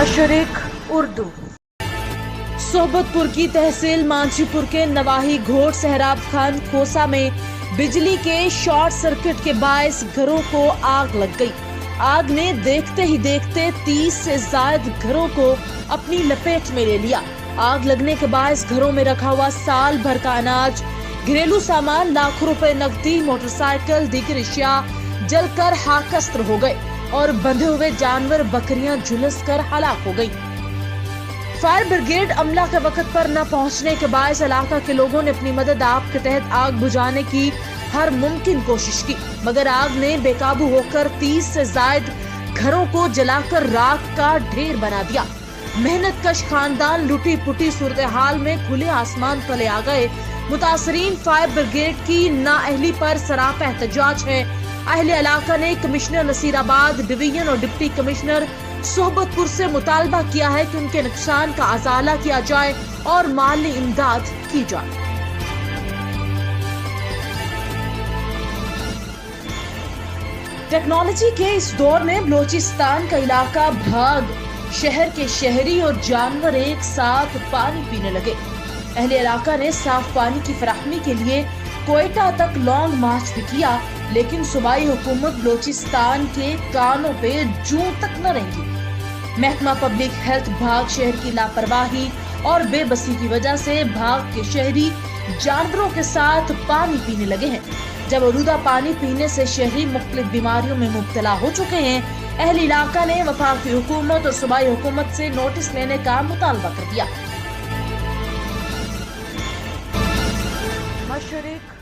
मशरिक उर्दू। सोबतपुर की तहसील मांझीपुर के नवाही घोट सहराब खान खोसा में बिजली के शॉर्ट सर्किट के बायस घरों को आग लग गई। आग ने देखते ही देखते 30 से ज्यादा घरों को अपनी लपेट में ले लिया। आग लगने के बायस घरों में रखा हुआ साल भर का अनाज, घरेलू सामान, लाखों रुपए नकदी, मोटरसाइकिल, दीगर अशिया जलकर खाकस्त्र हो गए और बंधे हुए जानवर, बकरियां झुलस कर हलाक हो गई। फायर ब्रिगेड अमला के वक्त पर न पहुंचने के बायस इलाका के लोगों ने अपनी मदद आप के तहत आग बुझाने की हर मुमकिन कोशिश की, मगर आग ने बेकाबू होकर 30 से ज्यादा घरों को जलाकर राख का ढेर बना दिया। मेहनत कश खानदान लुटी पुटी सूरत हाल में खुले आसमान तले आ गए। मुतासरीन फायर ब्रिगेड की नाअहली पर सरापा एहतजाज है। अहले इलाका ने कमिश्नर नसीराबाद डिवीजन और डिप्टी कमिश्नर सोबतपुर से मुतालबा किया है कि उनके नुकसान का अजाला किया जाए और माली इमदाद की जाए। टेक्नोलॉजी के इस दौर में बलोचिस्तान का इलाका भाग शहर के शहरी और जानवर एक साथ पानी पीने लगे। अहले इलाका ने साफ पानी की फराहमी के लिए कोयटा तक लॉन्ग मार्च भी किया, लेकिन सूबाई हुकूमत बलोचिस्तान के कानों पे जूं तक न रेंगी। महकमा पब्लिक हेल्थ भाग शहर की लापरवाही और बेबसी की वजह से भाग के शहरी जानवरों के साथ पानी पीने लगे हैं। जब आलूदा पानी पीने से शहरी मुख्तलिफ बीमारियों में मुब्तला हो चुके हैं, अहले इलाका ने वफाकी हुकूमत और सूबाई हुकूमत से नोटिस लेने का मुतालबा कर दिया। मशरिक